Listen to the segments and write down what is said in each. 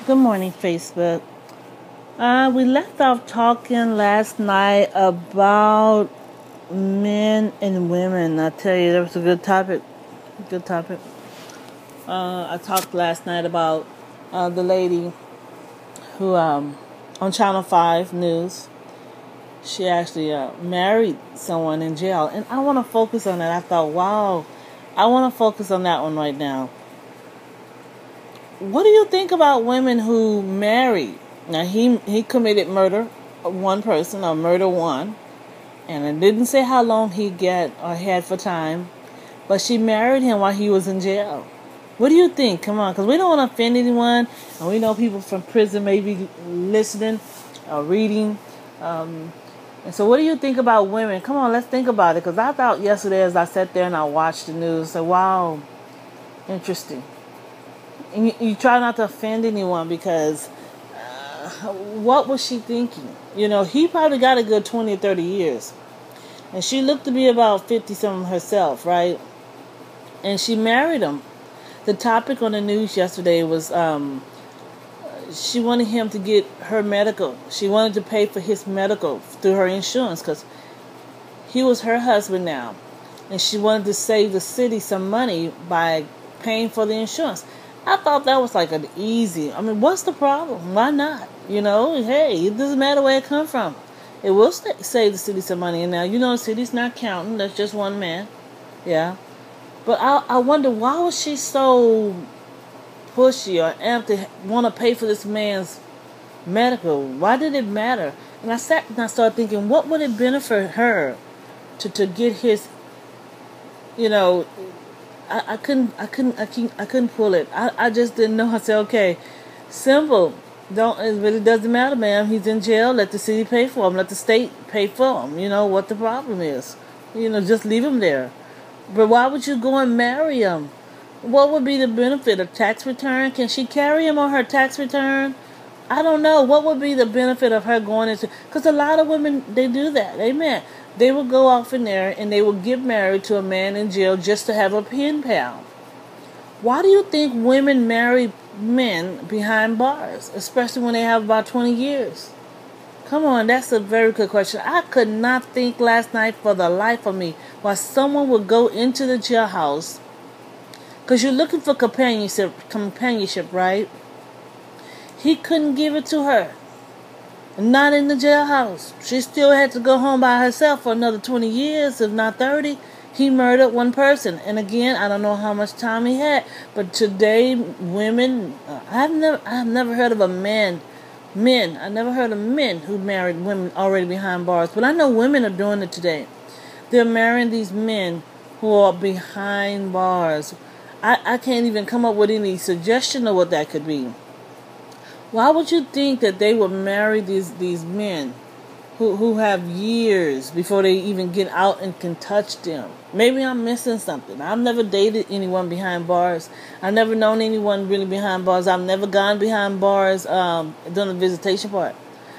Good morning, Facebook. We left off talking last night about men and women. I tell you, that was a good topic. Good topic. I talked last night about the lady who, on Channel 5 News, she actually married someone in jail. And I want to focus on that. I thought, wow, I want to focus on that one right now. What do you think about women who marry? Now, he committed murder, one person, or murder one. And it didn't say how long he had for time. But she married him while he was in jail. What do you think? Come on, because we don't want to offend anyone. And we know people from prison may be listening or reading. And so what do you think about women? Come on, let's think about it. Because I thought yesterday as I sat there and I watched the news, I said, wow, interesting. And you try not to offend anyone because what was she thinking? You know, he probably got a good 20 or 30 years. And she looked to be about 50-something herself, right? And she married him. The topic on the news yesterday was she wanted him to get her medical. She wanted to pay for his medical through her insurance because he was her husband now. And she wanted to save the city some money by paying for the insurance. I thought that was like an easy. I mean, what's the problem? Why not? You know, hey, it doesn't matter where it comes from. It will save the city some money. And now, you know, the city's not counting. That's just one man. Yeah. But I wonder, why was she so pushy or amped to want to pay for this man's medical? Why did it matter? And I sat and I started thinking, what would it benefit her to get his, you know, I couldn't pull it. I just didn't know. I said, okay, simple. It really doesn't matter, ma'am. He's in jail. Let the city pay for him. Let the state pay for him. You know what the problem is. You know, just leave him there. But why would you go and marry him? What would be the benefit? A tax return? Can she carry him on her tax return? I don't know. What would be the benefit of her going into... Because a lot of women, they do that. Amen. They will go off in there and they will get married to a man in jail just to have a pen pal. Why do you think women marry men behind bars, especially when they have about 20 years? Come on, that's a very good question. I could not think last night for the life of me why someone would go into the jailhouse, because you're looking for companionship, right? He couldn't give it to her. Not in the jailhouse. She still had to go home by herself for another 20 years, if not 30. He murdered one person. And again, I don't know how much time he had. But today, women, I've never heard of men. I never heard of men who married women already behind bars. But I know women are doing it today. They're marrying these men who are behind bars. I can't even come up with any suggestion of what that could be. Why would you think that they would marry these men who have years before they even get out and can touch them? Maybe I'm missing something. I've never dated anyone behind bars. I've never known anyone really behind bars. I've never gone behind bars during the visitation part.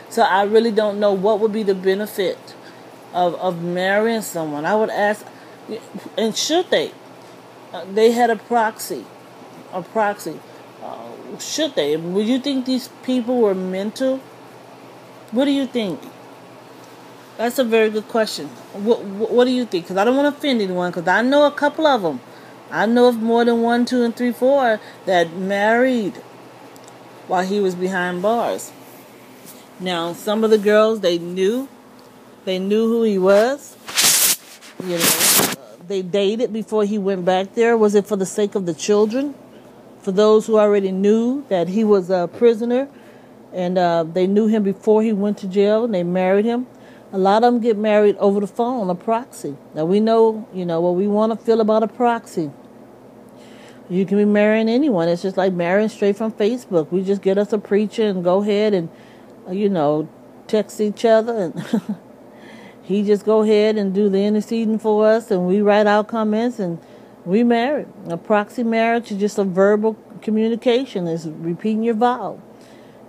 So I really don't know what would be the benefit of marrying someone. I would ask, and should they? They had a proxy. Should they? Would you think these people were mental? What do you think? That's a very good question. What do you think? Because I don't want to offend anyone, because I know a couple of them. I know of more than 1, 2, and 3, 4 that married while he was behind bars. Now, some of the girls, they knew who he was. You know, they dated before he went back there. Was it for the sake of the children? For those who already knew that he was a prisoner and they knew him before he went to jail and they married him. A lot of them get married over the phone, a proxy. Now we know, what we want to feel about a proxy. You can be marrying anyone. It's just like marrying straight from Facebook. We just get us a preacher and go ahead and, text each other. And he just go ahead and do the interceding for us and we write our comments and we married. A proxy marriage is just a verbal communication. It's repeating your vow.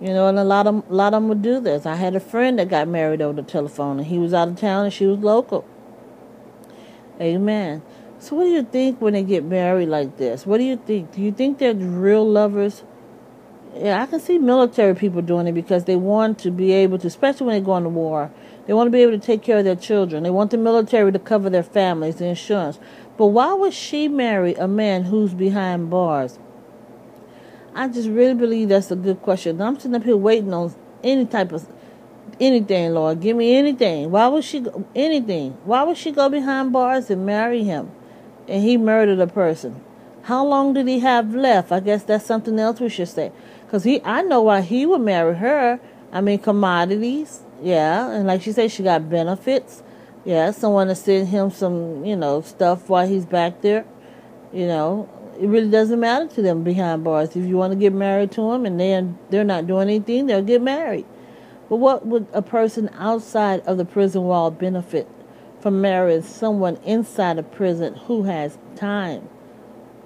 And a lot of them would do this. I had a friend that got married over the telephone, and he was out of town and she was local. Amen. So what do you think when they get married like this? What do you think? Do you think they're real lovers? Yeah, I can see military people doing it because they want to be able to, especially when they go into war, they want to be able to take care of their children. They want the military to cover their families, the insurance. But why would she marry a man who's behind bars? I just really believe that's a good question. I'm sitting up here waiting on any type of anything, Lord. Give me anything. Why would she go anything? Why would she go behind bars and marry him? And he murdered a person. How long did he have left? I guess that's something else we should say. Because I know why he would marry her. I mean, commodities. Yeah. And like she said, she got benefits. Yeah. Someone to send him some, stuff while he's back there. It really doesn't matter to them behind bars. If you want to get married to him and they're not doing anything, they'll get married. But what would a person outside of the prison wall benefit from marrying someone inside a prison who has time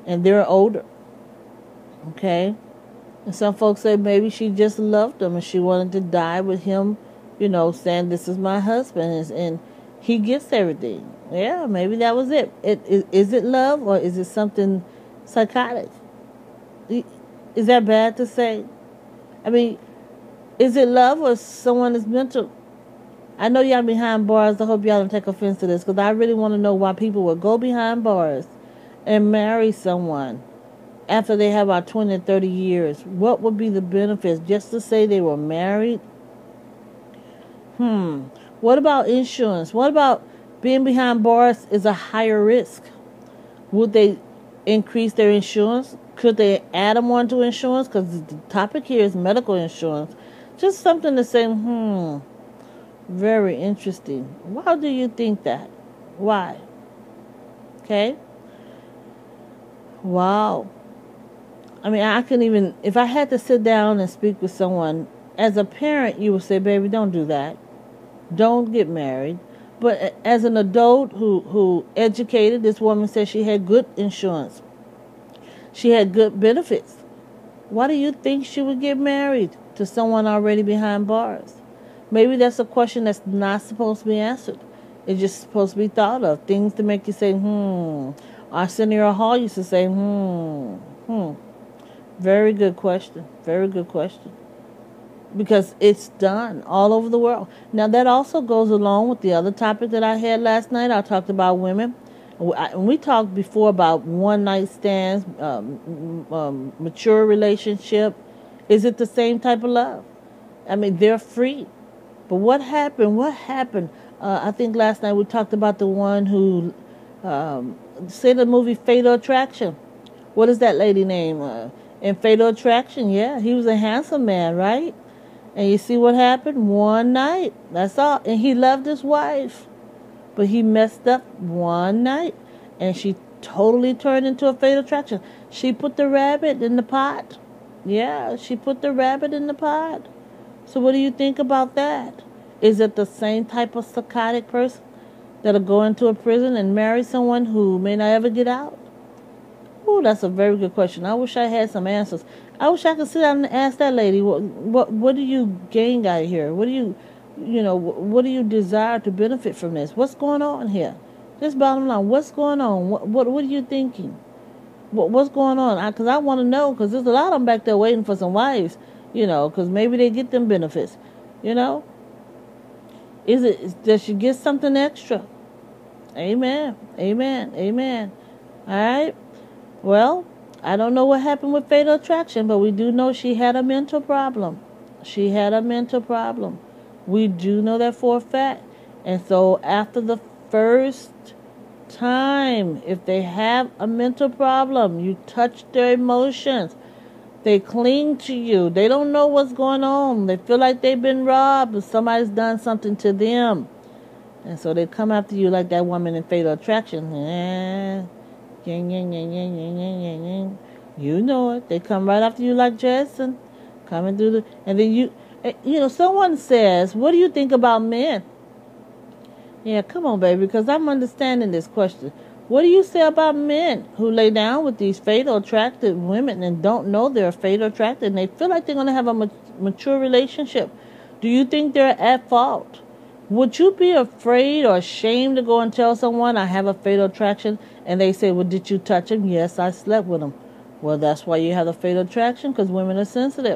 and they're older? Okay? And some folks say maybe she just loved him and she wanted to die with him, saying this is my husband and he gets everything. Yeah, maybe that was it. Is it love or is it something psychotic? Is that bad to say? I mean, is it love or someone is mental? I know y'all behind bars. I hope y'all don't take offense to this because I really want to know why people would go behind bars and marry someone after they have about 20 or 30 years. What would be the benefits just to say they were married? What about insurance? What about being behind bars is a higher risk? Would they increase their insurance? Could they add them onto insurance? Because the topic here is medical insurance. Just something to say, very interesting. Why do you think that? Why? Okay? Wow. I mean, I couldn't even, if I had to sit down and speak with someone, as a parent, you would say, baby, don't do that. Don't get married. But as an adult who educated, this woman said she had good insurance. She had good benefits. Why do you think she would get married to someone already behind bars? Maybe that's a question that's not supposed to be answered. It's just supposed to be thought of. Things to make you say, Arsenio Hall used to say, Very good question. Very good question. Because it's done all over the world. Now, that also goes along with the other topic that I had last night. I talked about women. We talked before about one-night stands, mature relationship. Is it the same type of love? I mean, they're free. But what happened? I think last night we talked about the one who said the movie Fatal Attraction. What is that lady name? In Fatal Attraction, yeah, he was a handsome man, right? And you see what happened? One night. That's all. And he loved his wife. But he messed up one night. And she totally turned into a fatal attraction. She put the rabbit in the pot. Yeah, she put the rabbit in the pot. So what do you think about that? Is it the same type of psychotic person that'll go into a prison and marry someone who may not ever get out? Ooh, that's a very good question. I wish I had some answers. I wish I could sit down and ask that lady, what do you gain out of here? What do you desire to benefit from this? What's going on here? Just bottom line, what's going on? What are you thinking? What's going on? Because I want to know, because there's a lot of them back there waiting for some wives, because maybe they get them benefits, Does she get something extra? Amen. Amen. Amen. All right. Well, I don't know what happened with Fatal Attraction, but we do know she had a mental problem. She had a mental problem. We do know that for a fact. And so after the first time, if they have a mental problem, you touch their emotions, they cling to you. They don't know what's going on. They feel like they've been robbed or somebody's done something to them. And so they come after you like that woman in Fatal Attraction. You know it. They come right after you like Jason. Coming through and then someone says, what do you think about men? Yeah, come on, baby, because I'm understanding this question. What do you say about men who lay down with these fatal attracted women and don't know they're fatal attracted and they feel like they're going to have a mature relationship? Do you think they're at fault? Would you be afraid or ashamed to go and tell someone I have a fatal attraction and they say, well, did you touch him? Yes, I slept with him. Well, that's why you have a fatal attraction, because women are sensitive.